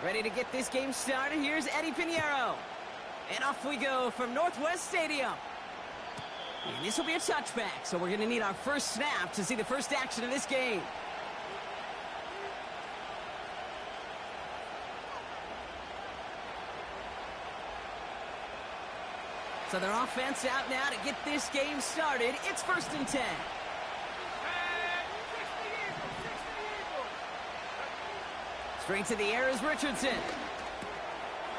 Ready to get this game started. Here's Eddie Pinheiro. And off we go from Northwest Stadium. And this will be a touchback, so we're going to need our first snap to see the first action of this game. So their offense out now to get this game started. It's 1st and 10. Straight to the air is Richardson.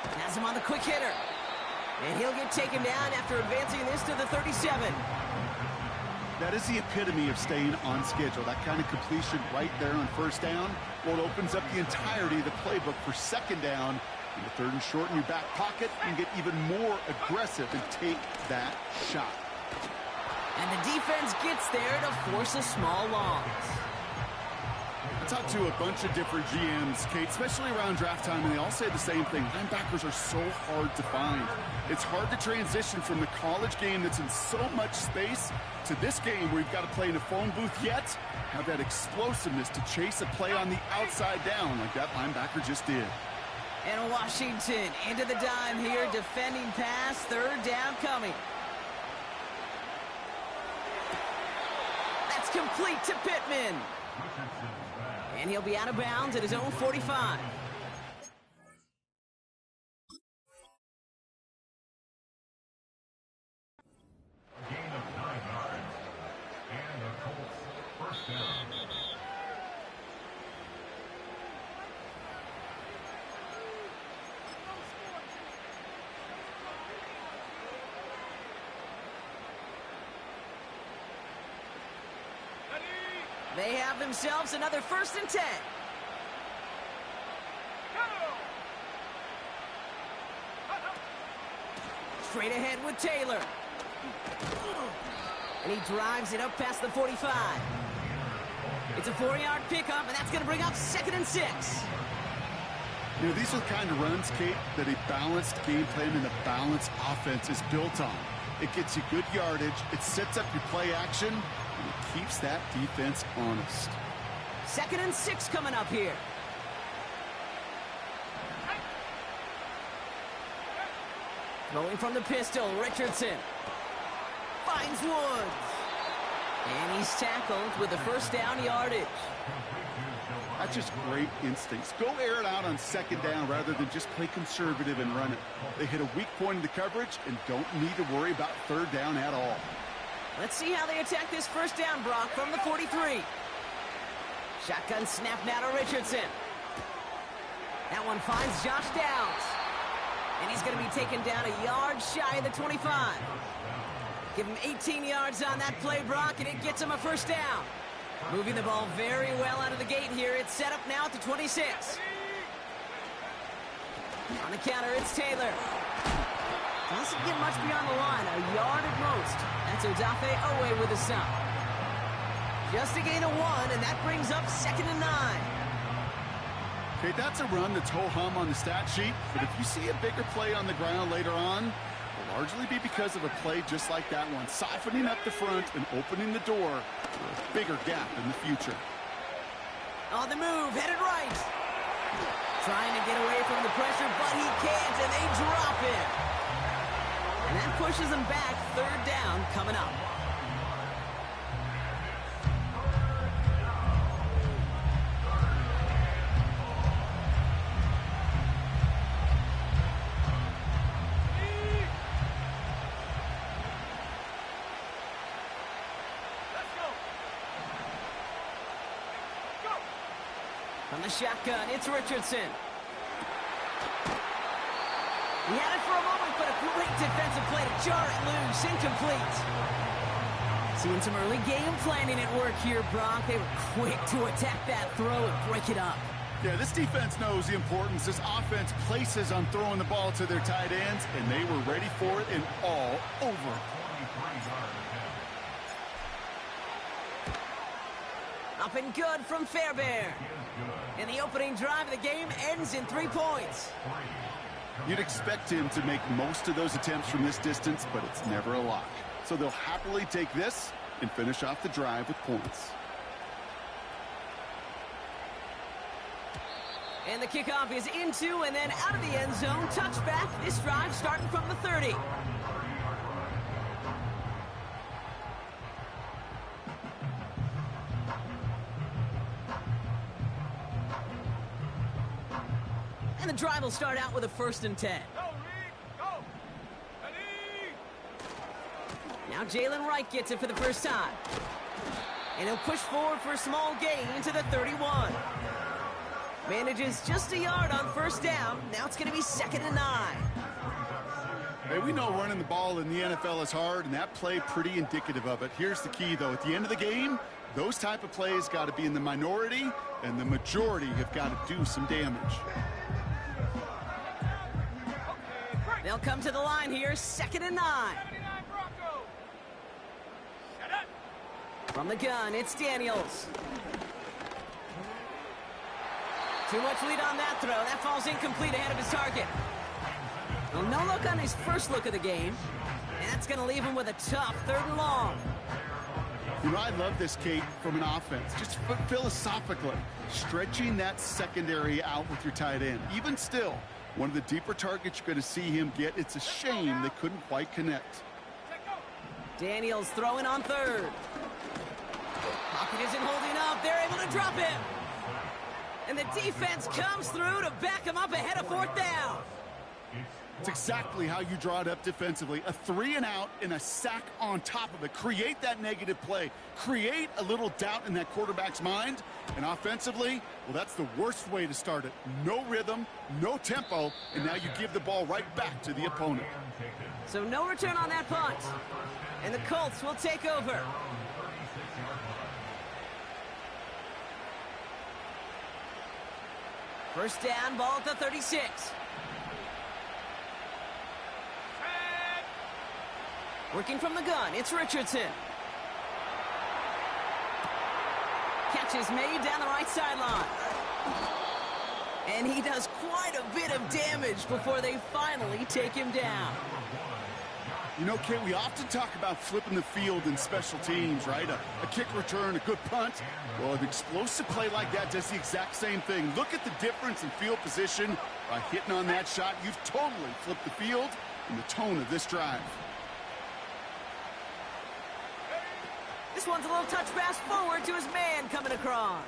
Has him on the quick hitter. And he'll get taken down after advancing this to the 37. That is the epitome of staying on schedule. That kind of completion right there on 1st down. Well, it opens up the entirety of the playbook for 2nd down. In the 3rd and short in your back pocket, you can get even more aggressive and take that shot. And the defense gets there to force a small loss. I talked to a bunch of different GMs, Kate, especially around draft time, and they all say the same thing. Linebackers are so hard to find. It's hard to transition from the college game that's in so much space to this game where you've got to play in a phone booth yet have that explosiveness to chase a play on the outside down like that linebacker just did. And Washington into the dime here, defending pass, 3rd down coming. That's complete to Pittman. And he'll be out of bounds at his own 45. A gain of 9 yards. And the Colts 1st down. They have themselves another 1st and 10. Straight ahead with Taylor. And he drives it up past the 45. It's a 4-yard pickup, and that's going to bring up 2nd and 6. You know, these are the kind of runs, Kate, that a balanced game plan and a balanced offense is built on. It gets you good yardage, it sets up your play action, and it keeps that defense honest. 2nd and 6 coming up here. Throwing from the pistol, Richardson. Finds Woods. And he's tackled with the 1st down yardage. That's just great instincts. Go air it out on 2nd down rather than just play conservative and run it. They hit a weak point in the coverage and don't need to worry about 3rd down at all. Let's see how they attack this 1st down, Brock, from the 43. Shotgun snap now to Richardson. That one finds Josh Downs. And he's going to be taken down a yard shy of the 25. Give him 18 yards on that play, Brock, and it gets him a 1st down. Moving the ball very well out of the gate here. It's set up now at the 26. On the counter, it's Taylor. Doesn't get much beyond the line, a yard at most. That's Odafe Owe with a stop. Just a gain of 1, and that brings up 2nd and 9. Okay, that's a run that's ho-hum on the stat sheet, but if you see a bigger play on the ground later on, it'll largely be because of a play just like that one, softening up the front and opening the door for a bigger gap in the future. On the move, headed right. Trying to get away from the pressure, but he can't, and they drop it. And that pushes them back, 3rd down coming up. From the shotgun, it's Richardson. He had it for a moment, but a great defensive play to jar it loose. Incomplete. Seeing some early game planning at work here, Brock. They were quick to attack that throw and break it up. Yeah, this defense knows the importance this offense places on throwing the ball to their tight ends, and they were ready for it and all over. Up and good from Fairbairn. And the opening drive of the game ends in 3 points. You'd expect him to make most of those attempts from this distance, but it's never a lock. So they'll happily take this and finish off the drive with points. And the kickoff is into and then out of the end zone. Touchback. This drive starting from the 30. And the drive will start out with a 1st and 10. Now Jalen Wright gets it for the first time. And he'll push forward for a small gain to the 31. Manages just a yard on 1st down. Now it's going to be 2nd and 9. Hey, we know running the ball in the NFL is hard, and that play pretty indicative of it. Here's the key, though. At the end of the game, those type of plays got to be in the minority, and the majority have got to do some damage. They'll come to the line here, 2nd and 9. From the gun, it's Daniels. Too much lead on that throw. That falls incomplete ahead of his target. Well, no look on his first look of the game. And that's going to leave him with a tough 3rd and long. You know, I love this, Kate, from an offense. Just philosophically, stretching that secondary out with your tight end. Even still, one of the deeper targets you're going to see him get. It's a shame they couldn't quite connect. Daniels throwing on 3rd. Pocket isn't holding up. They're able to drop him. And the defense comes through to back him up ahead of 4th down. It's exactly how you draw it up defensively. A 3 and out and a sack on top of it. Create that negative play. Create a little doubt in that quarterback's mind. And offensively, well, that's the worst way to start it. No rhythm, no tempo, and now you give the ball right back to the opponent. So no return on that punt. And the Colts will take over. First down, ball at the 36. Working from the gun, it's Richardson. Catch is made down the right sideline. And he does quite a bit of damage before they finally take him down. You know, Kate, we often talk about flipping the field in special teams, right? A kick return, a good punt. Well, an explosive play like that does the exact same thing. Look at the difference in field position. By hitting on that shot, you've totally flipped the field and the tone of this drive. This one's a little touch pass forward to his man coming across.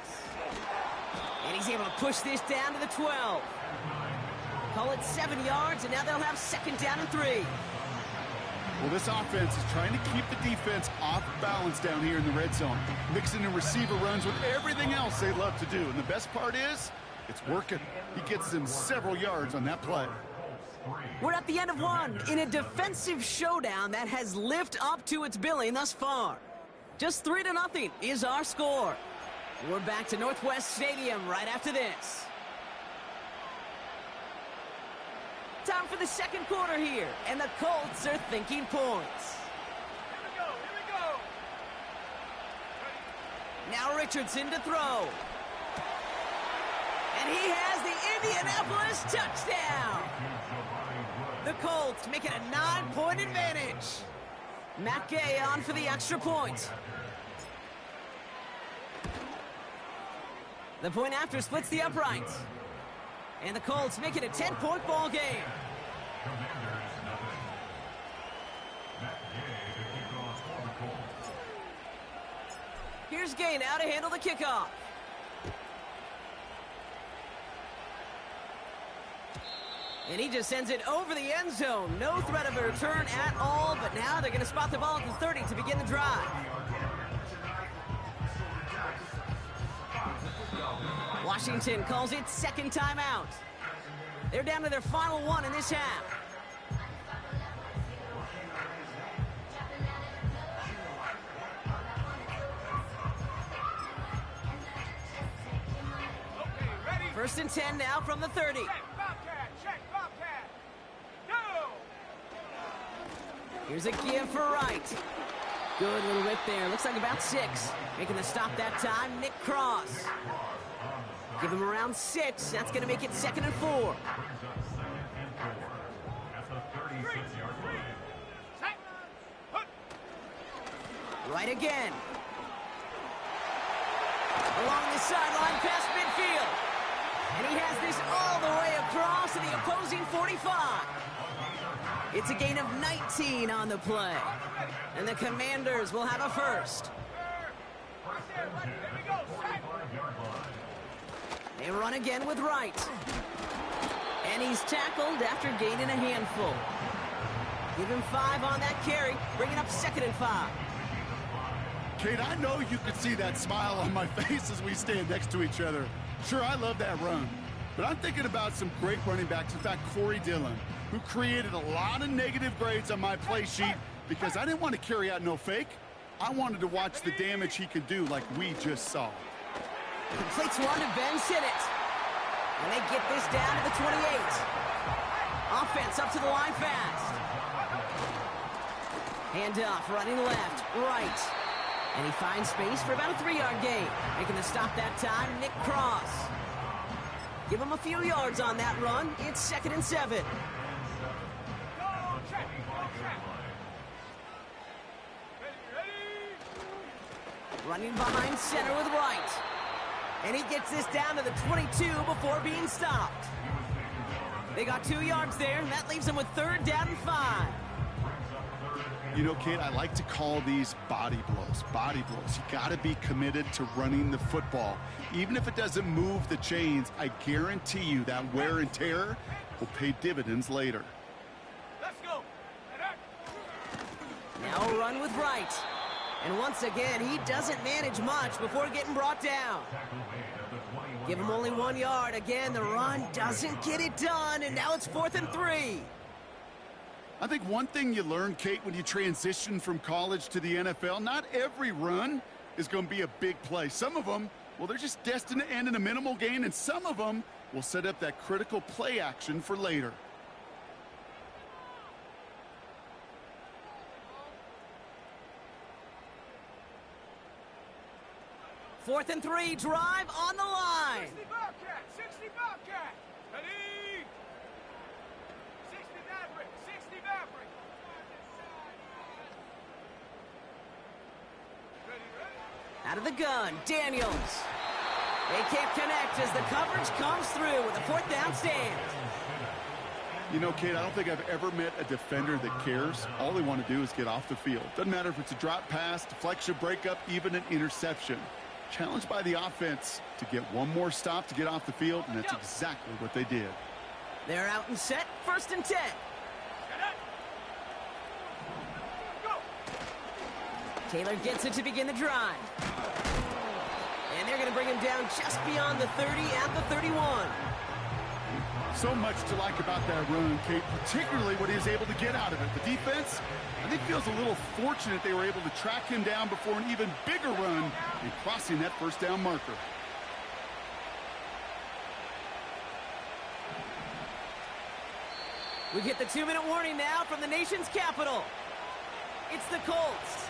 And he's able to push this down to the 12. Call it 7 yards, and now they'll have 2nd down and 3. Well, this offense is trying to keep the defense off balance down here in the red zone, mixing in receiver runs with everything else they love to do. And the best part is, it's working. He gets them several yards on that play. We're at the end of one in a defensive showdown that has lived up to its billing thus far. Just 3-0 is our score. We're back to Northwest Stadium right after this. Time for the 2nd quarter here, and the Colts are thinking points. Here we go. Now Richardson to throw. And he has the Indianapolis touchdown. The Colts make it a 9-point advantage. Matt Gay on for the extra point. The point after splits the uprights. And the Colts make it a 10-point ball game. Here's Gay now to handle the kickoff. And he just sends it over the end zone. No threat of a return at all, but now they're going to spot the ball at the 30 to begin the drive. Washington calls it 2nd timeout. They're down to their final one in this half. Okay, ready? 1st and 10 now from the 30. Check, Bobcat. Go! Here's a give for Wright. Good little rip there. Looks like about 6. Making the stop that time, Nick Cross. Give him around 6. That's going to make it 2nd and 4. Right again. Along the sideline past midfield. And he has this all the way across to the opposing 45. It's a gain of 19 on the play. And the Commanders will have a first. They run again with Wright. And he's tackled after gaining a handful. Give him 5 on that carry, bringing up 2nd and 5. Kate, I know you could see that smile on my face as we stand next to each other. Sure, I love that run. But I'm thinking about some great running backs. In fact, Corey Dillon, who created a lot of negative grades on my play sheet because I didn't want to carry out no fake. I wanted to watch the damage he could do like we just saw. Completes one to Ben Sinnott. And they get this down to the 28. Offense up to the line fast. Handoff, running left, right. And he finds space for about a 3-yard gain. Making the stop that time, Nick Cross. Give him a few yards on that run. It's 2nd and 7. Running behind center with Wright. And he gets this down to the 22 before being stopped. They got 2 yards there, and that leaves them with 3rd down and 5. You know, Kate, I like to call these body blows. Body blows. You got to be committed to running the football. Even if it doesn't move the chains, I guarantee you that wear and tear will pay dividends later. Let's go. Now a run with Wright. And once again, he doesn't manage much before getting brought down. Give him only 1 yard. Again, the run doesn't get it done, and now it's 4th and 3. I think one thing you learn, Kate, when you transition from college to the NFL, not every run is going to be a big play. Some of them, well, they're just destined to end in a minimal gain, and some of them will set up that critical play action for later. Fourth and 3, drive on the line. 60 Bobcat, 60 Bobcat. Ready? 60 Maverick, 60 Maverick. Ready, ready? Out of the gun, Daniels. They can't connect as the coverage comes through with a 4th down stand. You know, Kate, I don't think I've ever met a defender that cares. All they want to do is get off the field. Doesn't matter if it's a drop pass, deflection, breakup, even an interception. Challenged by the offense to get one more stop to get off the field, and that's exactly what they did. They're out and set, 1st and 10. Taylor gets it to begin the drive. And they're going to bring him down just beyond the 30 at the 31. So much to like about that run, Kate, particularly what he was able to get out of it. The defense, I think, feels a little fortunate they were able to track him down before an even bigger run and crossing that 1st down marker. We get the 2-minute warning now from the nation's capital. It's the Colts.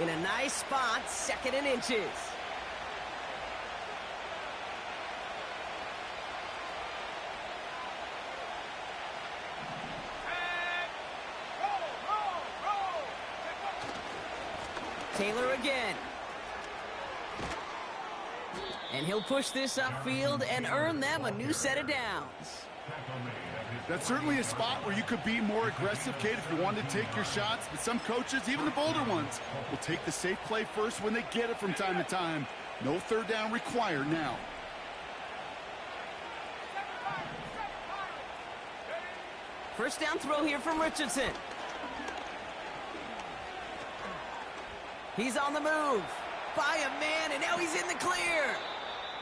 In a nice spot, 2nd and inches. Taylor again. And he'll push this upfield and earn them a new set of downs. That's certainly a spot where you could be more aggressive, Kate, if you wanted to take your shots. But some coaches, even the bolder ones, will take the safe play first when they get it from time to time. No 3rd down required now. First down throw here from Richardson. He's on the move by a man, and now he's in the clear.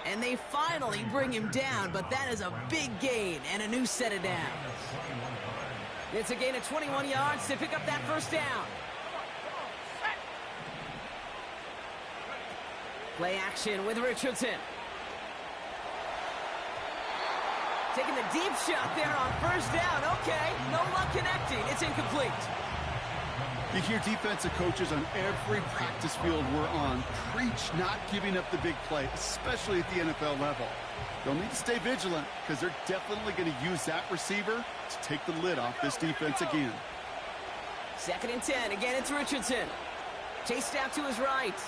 And they finally bring him down, but that is a big gain and a new set of downs. It's a gain of 21 yards to pick up that 1st down. Play action with Richardson. Taking the deep shot there on 1st down. Okay, no luck connecting. It's incomplete. You hear defensive coaches on every practice field we're on preach not giving up the big play, especially at the NFL level. They'll need to stay vigilant because they're definitely going to use that receiver to take the lid off this defense again. 2nd and 10. Again, it's Richardson. Chased out to his right.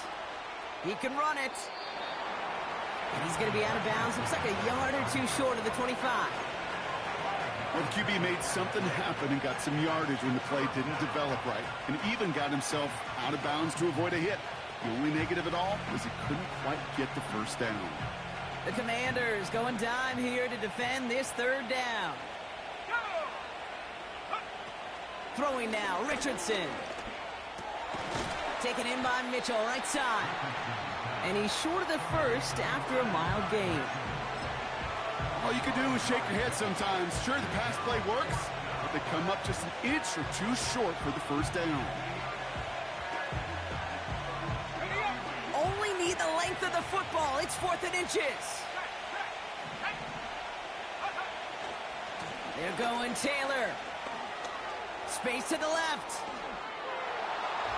He can run it. And He's going to be out of bounds. Looks like a yard or two short of the 25. Well, the QB made something happen and got some yardage when the play didn't develop right, and even got himself out of bounds to avoid a hit. The only negative at all was he couldn't quite get the first down. The Commanders going dime here to defend this third down. Throwing now, Richardson. Taken in by Mitchell, right side. And he's short of the first after a mild gain. All you can do is shake your head sometimes. Sure, the pass play works, but they come up just an inch or two short for the first down. Only need the length of the football. It's 4th and inches. They're going Taylor. Space to the left.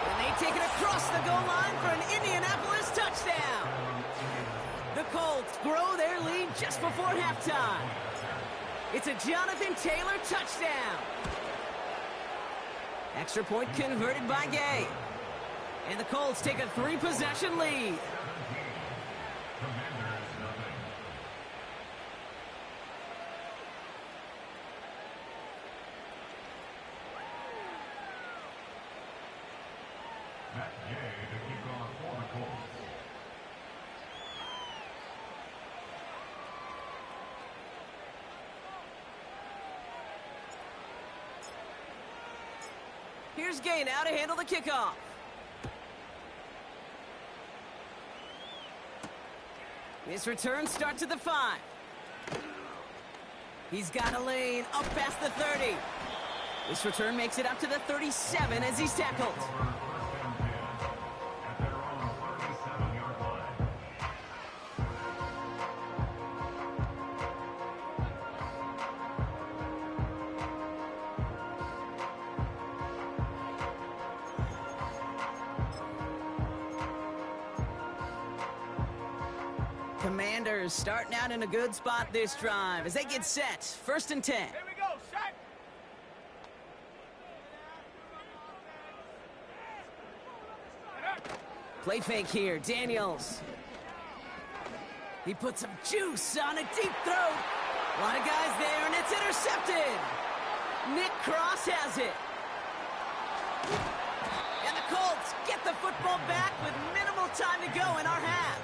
And they take it across the goal line for an Indianapolis touchdown. The Colts grow their lead just before halftime. It's a Jonathan Taylor touchdown. Extra point converted by Gay. And the Colts take a 3-possession lead. Matt Gay to kick off for the Colts. Here's Gay now to handle the kickoff. This return starts at the 5. He's got a lane up past the 30. This return makes it up to the 37 as he's tackled. At their own 37-yard line. Commanders starting out in a good spot this drive as they get set. 1st and 10. Here we go, set. Play fake here, Daniels. He puts some juice on a deep throw. A lot of guys there, and it's intercepted. Nick Cross has it. And the Colts get the football back with minimal time to go in our half.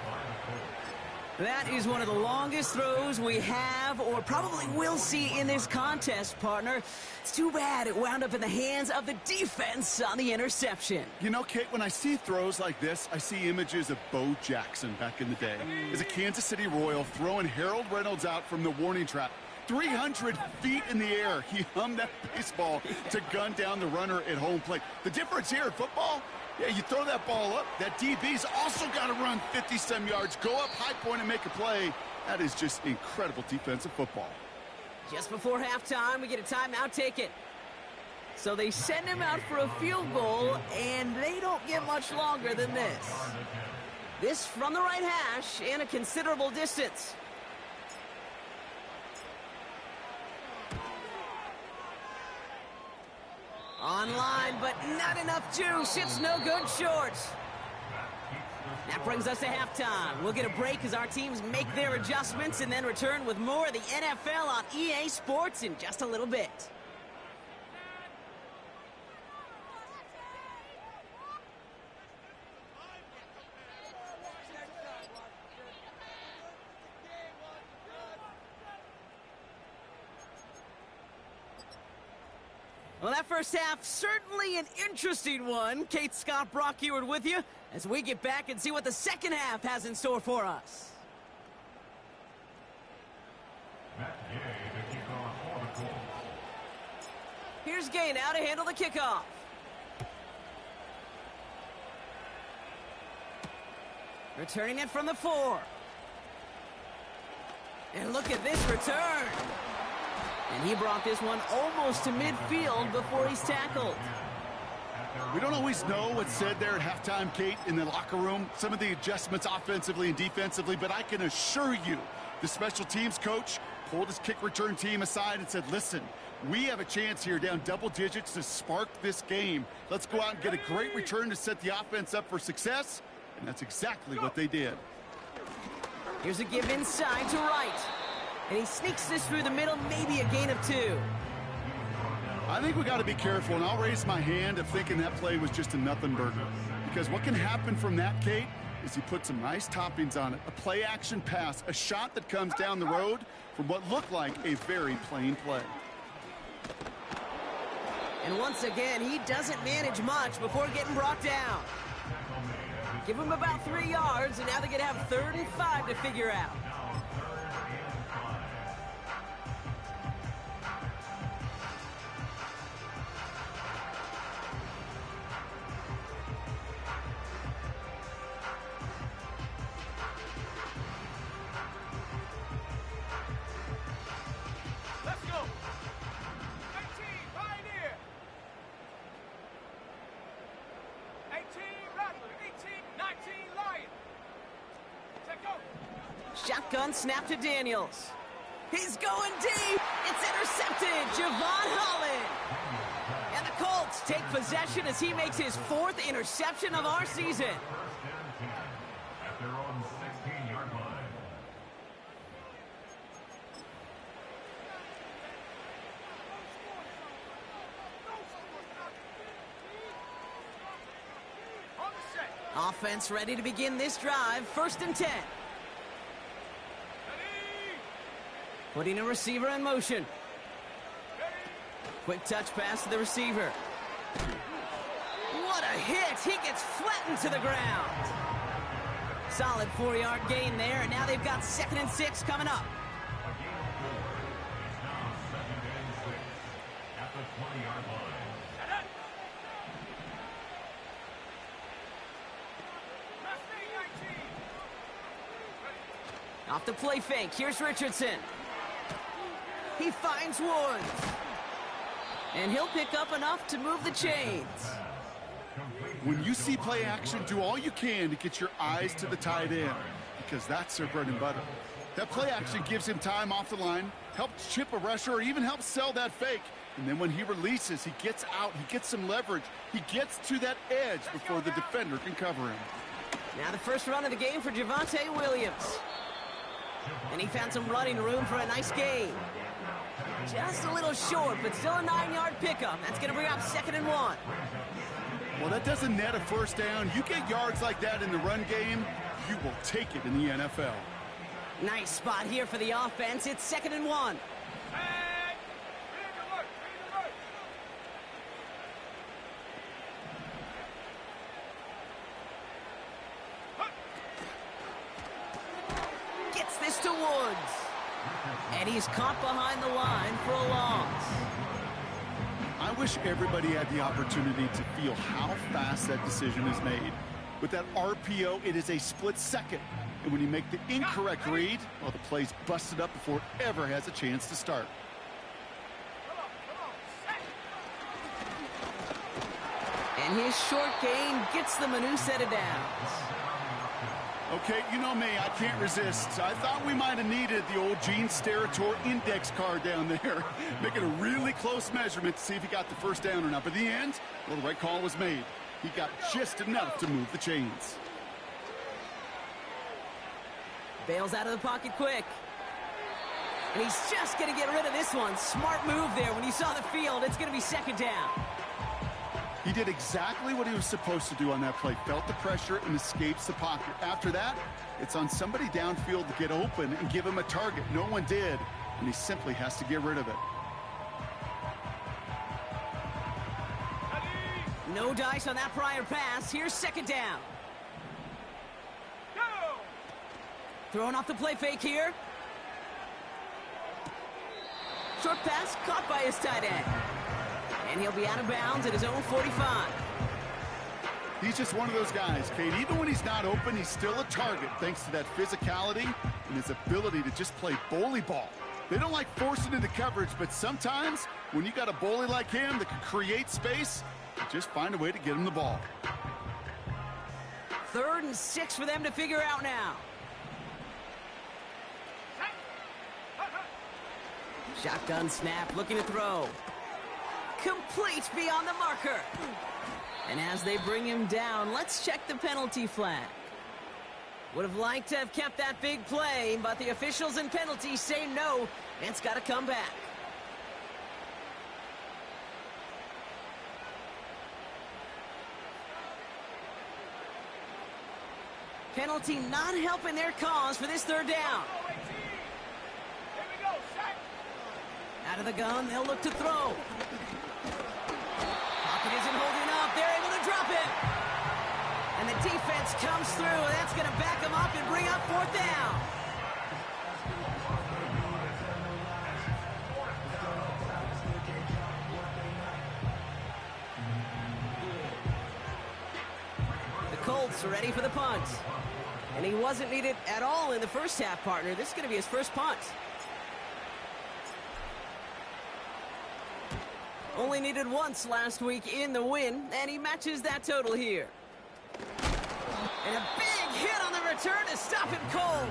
That is one of the longest throws we have or probably will see in this contest, partner. It's too bad it wound up in the hands of the defense on the interception. You know, Kate, when I see throws like this, I see images of Bo Jackson back in the day. As a Kansas City Royal throwing Harold Reynolds out from the warning trap. 300 feet in the air, he hummed that baseball to gun down the runner at home plate. The difference here in football, yeah, you throw that ball up, that DB's also got to run 50-some yards, go up high point and make a play. That is just incredible defensive football. Just before halftime, we get a timeout taken. So they send him out for a field goal, and they don't get much longer than this. This from the right hash and a considerable distance. Online, but not enough juice. It's no good short. That brings us to halftime. We'll get a break as our teams make their adjustments and then return with more of the NFL on EA Sports in just a little bit. Well, that first half, certainly an interesting one. Kate, Scott, Brock Eward with you as we get back and see what the second half has in store for us. Matt Gay to kick off for the Colts. Here's Gay now to handle the kickoff. Returning it from the 4. And look at this return. And he brought this one almost to midfield before he's tackled. We don't always know what's said there at halftime, Kate, in the locker room. Some of the adjustments offensively and defensively, but I can assure you the special teams coach pulled his kick return team aside and said, listen, we have a chance here down double digits to spark this game. Let's go out and get a great return to set the offense up for success. And that's exactly what they did. Here's a give inside to right. And he sneaks this through the middle, maybe a gain of 2. I think we got to be careful, and I'll raise my hand of thinking that play was just a nothing burger. Because what can happen from that, Kate, is he put some nice toppings on it. A play-action pass, a shot that comes down the road from what looked like a very plain play. And once again, he doesn't manage much before getting brought down. Give him about 3 yards, and now they're going to have 3rd and 5 to figure out. Let's go. 18, Pioneer. 18, Rattler. 18, 19, Lion. Take go. Shotgun snap to Daniels. He's going deep. It's intercepted. Javon Holland. And the Colts take possession as he makes his 4th interception of our season. First and 10 at their own 16-yard line. On the set. Offense ready to begin this drive. 1st and 10. Ready. Putting a receiver in motion. Ready. Quick touch pass to the receiver. What a hit! He gets flattened to the ground. Solid 4-yard gain there, and now they've got 2nd and 6 coming up. A gain of 4. It's now 2nd and 6 at the 20-yard line. Set it. Left knee, 19. Ready. Off the play fake, here's Richardson. He finds Woods. And he'll pick up enough to move the chains. When you see play action, do all you can to get your eyes to the tight end, because that's their bread and butter. That play action gives him time off the line, helps chip a rusher, or even helps sell that fake. And then when he releases, he gets out, he gets some leverage, he gets to that edge before the defender can cover him. Now the first run of the game for Javonte Williams. And he found some running room for a nice gain. Just a little short, but still a 9-yard pickup. That's going to bring up 2nd and 1. Well, that doesn't net a first down. You get yards like that in the run game, you will take it in the NFL. Nice spot here for the offense. It's 2nd and 1. Hey! Ready to work. Ready to work. Gets this to Woods. And he's caught behind the line for a loss. I wish everybody had the opportunity to feel how fast that decision is made. With that RPO, it is a split second. And when you make the incorrect read, well, the play's busted up before it ever has a chance to start. Come on. Set. And his short gain gets them a new set of downs. Okay, you know me, I can't resist. I thought we might have needed the old Gene Steratore index card down there. Making a really close measurement to see if he got the first down or not. But in the end, well, the right call was made. He got just enough to move the chains. Bails out of the pocket quick. And he's just going to get rid of this one. Smart move there. When you saw the field, it's going to be 2nd down. He did exactly what he was supposed to do on that play. Felt the pressure and escapes the pocket. After that, it's on somebody downfield to get open and give him a target. No one did, and he simply has to get rid of it. Ready. No dice on that prior pass. Here's 2nd down. Go. Throwing off the play fake here. Short pass caught by his tight end. And he'll be out of bounds at his own 45. He's just one of those guys, Kate. Even when he's not open, he's still a target thanks to that physicality and his ability to just play bully ball. They don't like forcing into coverage, but sometimes when you got a bully like him that can create space, you just find a way to get him the ball. 3rd and 6 for them to figure out now. Shotgun snap, looking to throw. Complete beyond the marker. And as they bring him down, let's check the penalty flag. Would have liked to have kept that big play, but the officials and penalties say no, and it's got to come back. Penalty not helping their cause for this third down. Here we go, set. Out of the gun, they'll look to throw. Pocket isn't holding up. They're able to drop it. And the defense comes through, and that's going to back them up and bring up fourth down. The Colts are ready for the punt. And he wasn't needed at all in the first half, partner. This is going to be his first punt. Only needed once last week in the win, and he matches that total here. And a big hit on the return to stop him cold.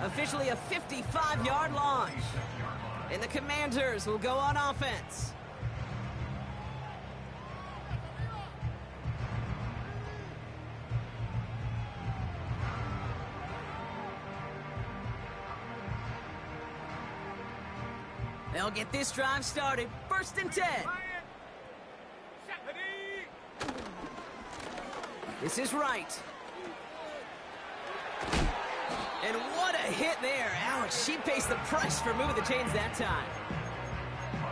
Officially a 55-yard launch. And the Commanders will go on offense. They'll get this drive started. 1st and 10. This is right. And what a hit there. Ouch, she pays the price for moving the chains that time.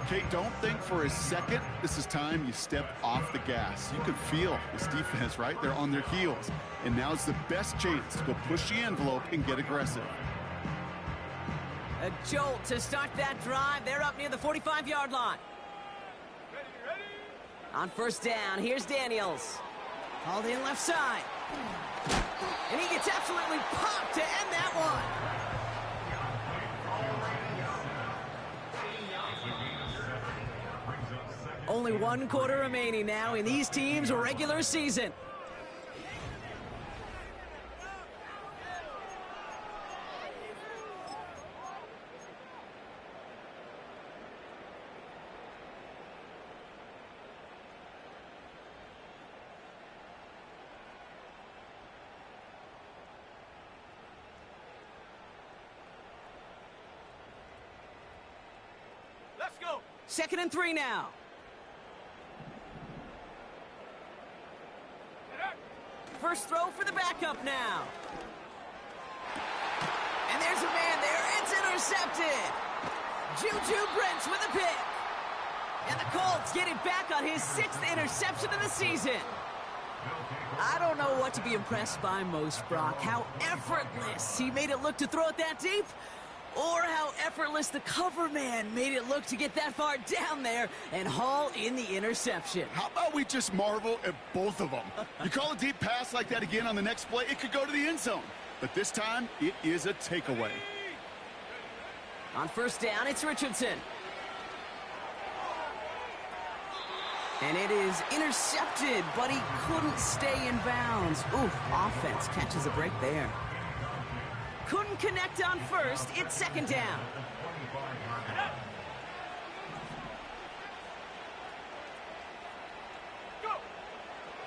Kate, don't think for a second this is time you step off the gas. You can feel this defense, right? They're on their heels. And now's the best chance to go push the envelope and get aggressive. A jolt to start that drive. They're up near the 45-yard line. Ready. On 1st down, here's Daniels. Called in left side. And he gets absolutely popped to end that one. Only 1 quarter remaining now in these teams' regular season. Let's go. 2nd and 3 now. First throw for the backup now. And there's a man there. It's intercepted. Juju Brents with a pick. And the Colts get it back on his 6th interception of the season. I don't know what to be impressed by most, Brock. How effortless he made it look to throw it that deep, or how effortless the cover man made it look to get that far down there and haul in the interception. How about we just marvel at both of them? You call a deep pass like that again on the next play, it could go to the end zone. But this time, it is a takeaway. On 1st down, it's Richardson. And it is intercepted, but he couldn't stay in bounds. Oof, offense catches a break there. Couldn't connect on 1st. It's 2nd down. Go.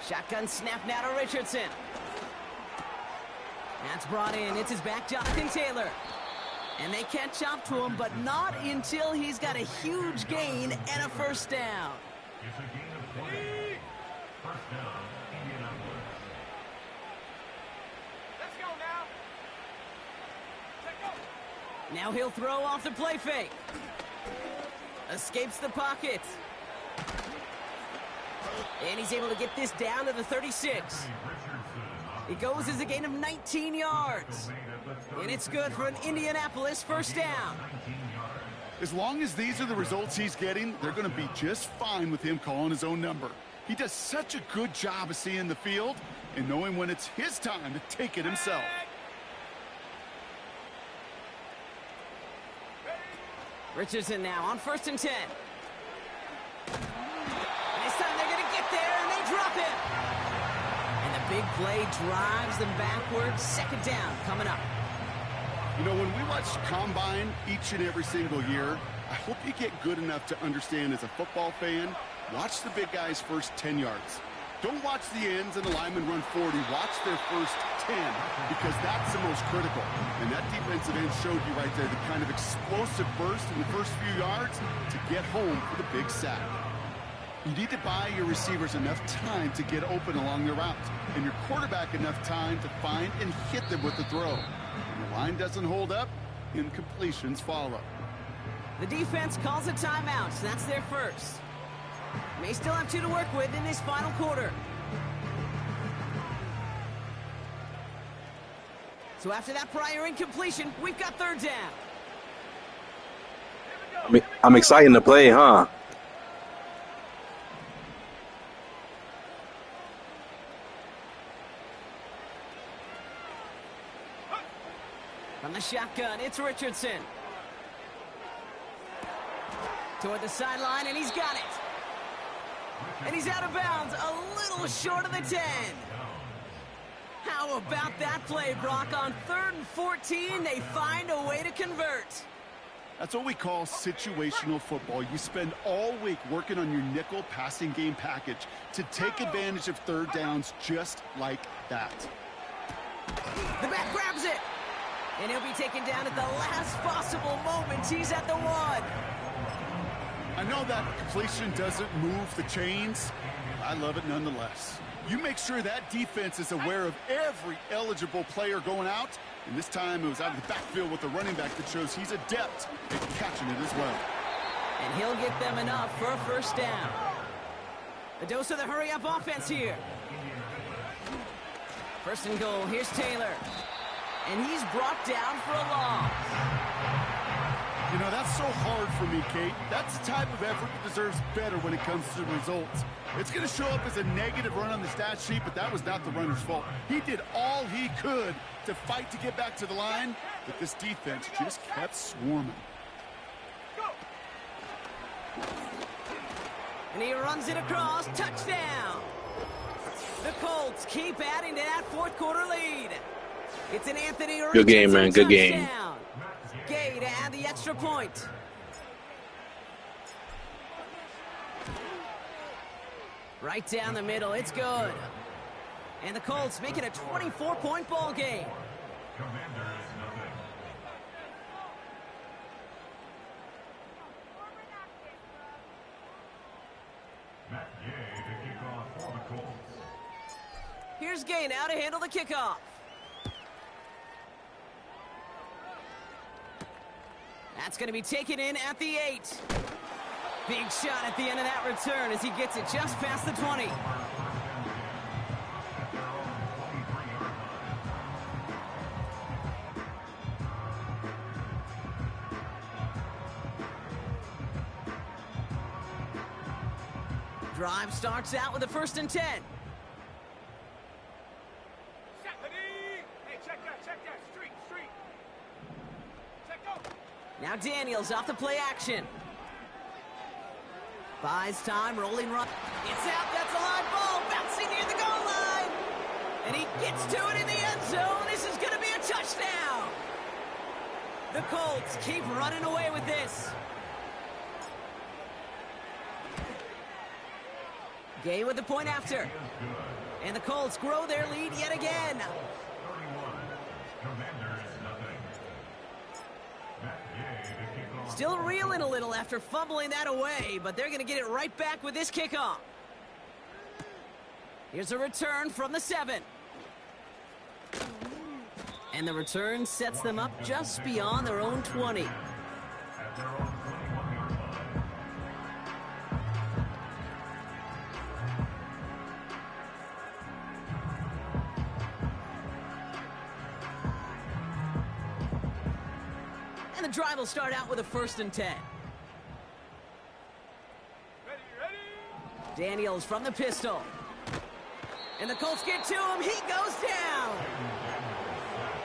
Shotgun snap now to Richardson. That's brought in. It's his back, Jonathan Taylor. And they catch up to him, but not until he's got a huge gain and a 1st down. It's a gain of 20. 1st down, Indianapolis. Let's go now. Let go. Now he'll throw off the play fake. Escapes the pocket. And he's able to get this down to the 36. It goes as a gain of 19 yards. And it's good for an Indianapolis 1st down. As long as these are the results he's getting, they're going to be just fine with him calling his own number. He does such a good job of seeing the field and knowing when it's his time to take it himself. Richardson now on 1st and 10. And this time they're going to get there, and they drop it. And the big play drives them backwards. 2nd down coming up. You know, when we watch Combine each and every single year, I hope you get good enough to understand as a football fan, watch the big guy's first 10 yards. Don't watch the ends and the linemen run 40. Watch their first 10 because that's the most critical. And that defensive end showed you right there the kind of explosive burst in the first few yards to get home for the big sack. You need to buy your receivers enough time to get open along their routes, and your quarterback enough time to find and hit them with the throw. When the line doesn't hold up, incompletions follow. The defense calls a timeout, so that's their first. May still have 2 to work with in this final quarter. So after that prior incompletion, we've got third down. I'm excited to play, huh? From the shotgun, it's Richardson. Toward the sideline, and he's got it. And he's out of bounds, a little short of the 10. How about that play, Brock? On 3rd and 14, they find a way to convert. That's what we call situational football. You spend all week working on your nickel passing game package to take advantage of third downs just like that. The back grabs it. And he'll be taken down at the last possible moment. He's at the 1. I know that completion doesn't move the chains. I love it nonetheless. You make sure that defense is aware of every eligible player going out. And this time it was out of the backfield with the running back that shows he's adept at catching it as well. And he'll get them enough for a first down. A dose of the hurry-up offense here. 1st and goal. Here's Taylor. And he's brought down for a loss. You know, that's so hard for me, Kate. That's the type of effort that deserves better when it comes to the results. It's going to show up as a negative run on the stat sheet, but that was not the runner's fault. He did all he could to fight to get back to the line, but this defense just kept swarming. And he runs it across. Touchdown. The Colts keep adding to that 4th quarter lead. It's an Anthony Richardson Good game, man. Good game. Gay to add the extra point. Right down the middle. It's good. And the Colts make it a 24-point ball game. Commanders, nothing. Matt Gay to kick off for the Colts. Here's Gay now to handle the kickoff. That's going to be taken in at the 8. Big shot at the end of that return as he gets it just past the 20. Drive starts out with a 1st and 10. Hey, check that. Street. Check go. Now Daniels off the play action. Buys time, rolling run. It's out, that's a live ball, bouncing near the goal line. And he gets to it in the end zone. This is going to be a touchdown. The Colts keep running away with this. Gay with the point after. And the Colts grow their lead yet again. 31. Commanders, nothing. Matt Gay to kick off. Still reeling a little after fumbling that away, but they're going to get it right back with this kickoff. Here's a return from the 7. And the return sets them up just beyond their own 20. At their own 21-yard line. And the drive will start out with a 1st and 10. Ready? Daniels from the pistol. And the Colts get to him. He goes down.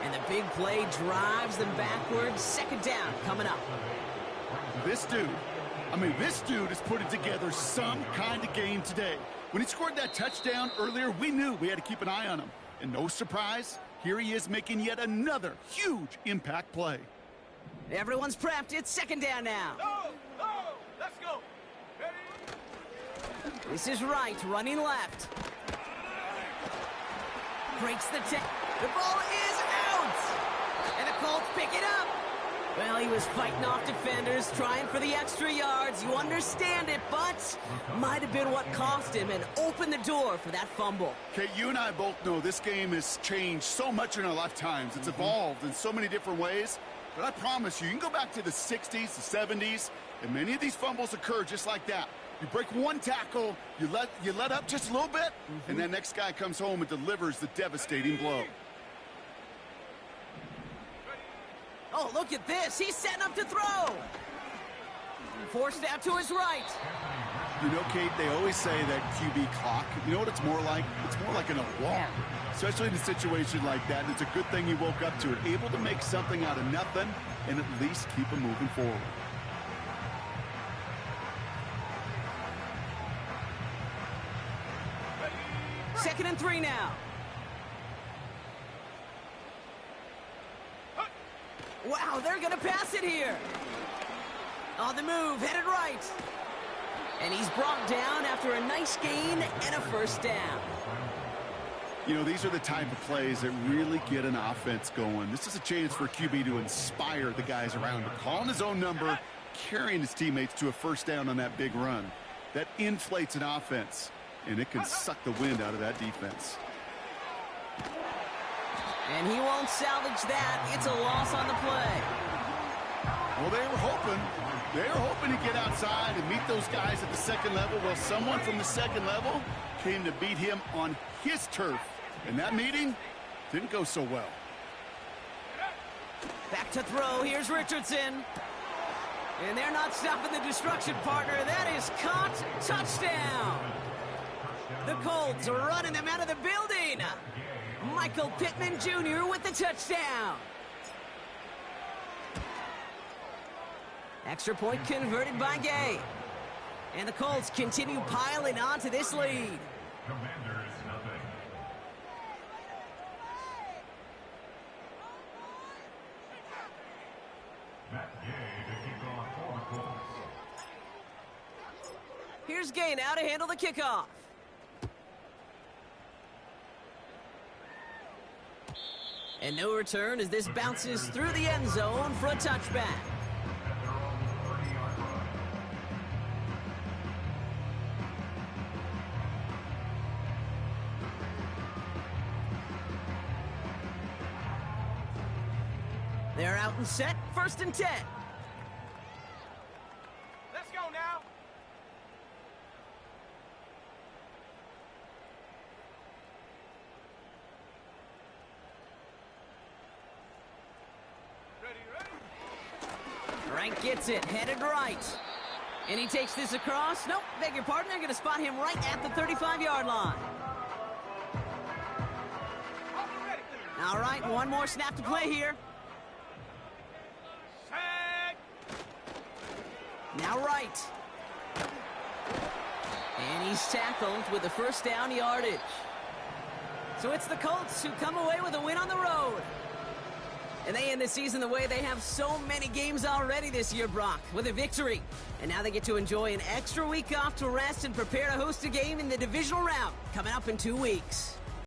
And the big play drives them backwards. 2nd down coming up. This dude is putting together some kind of game today. When he scored that touchdown earlier, we knew we had to keep an eye on him. And no surprise, here he is making yet another huge impact play. Everyone's prepped. It's 2nd down now. Let's go. Ready? This is Wright running left. breaks the tech. The ball is out! And the Colts pick it up. Well, he was fighting off defenders, trying for the extra yards. You understand it, but might have been what cost him and opened the door for that fumble. Okay, you and I both know this game has changed so much in our lifetimes. It's evolved in so many different ways. But I promise you, you can go back to the 60s, the 70s, and many of these fumbles occur just like that. You break one tackle, you let up just a little bit, and that next guy comes home and delivers the devastating blow. Oh, look at this. He's setting up to throw. Forced out to his right. You know, Kate, they always say that QB clock, you know what it's more like? It's more like an alarm, especially in a situation like that. And it's a good thing you woke up to it, able to make something out of nothing and at least keep them moving forward. Second and 3 now. Wow, they're going to pass it here. On the move, headed right. And he's brought down after a nice gain and a first down. You know, these are the type of plays that really get an offense going. This is a chance for QB to inspire the guys around him. Calling his own number, carrying his teammates to a first down on that big run. That inflates an offense, and it can suck the wind out of that defense. And he won't salvage that. It's a loss on the play. Well, they were hoping to get outside and meet those guys at the second level. Well, someone from the second level came to beat him on his turf. And that meeting didn't go so well. Back to throw. Here's Richardson. And they're not stopping the destruction, partner. That is caught. Touchdown. The Colts are running them out of the building. Michael Pittman Jr. with the touchdown. Extra point converted by Gay. And the Colts continue piling on to this lead. Commanders, nothing. Matt Gay to kick off for the Colts. Here's Gay now to handle the kickoff. And no return as this bounces through the end zone for a touchback. At their own 30-yard line. They're out and set, 1st and 10. Let's go now. Ready? Rank gets it, headed right. And he takes this across. Nope, beg your pardon. They're going to spot him right at the 35-yard line. Ready. All right, one more snap to play here. Set. Now right. And he's tackled with the first down yardage. So it's the Colts who come away with a win on the road. And they end the season the way they have so many games already this year, Brock, with a victory. And now they get to enjoy an extra week off to rest and prepare to host a game in the divisional round coming up in 2 weeks.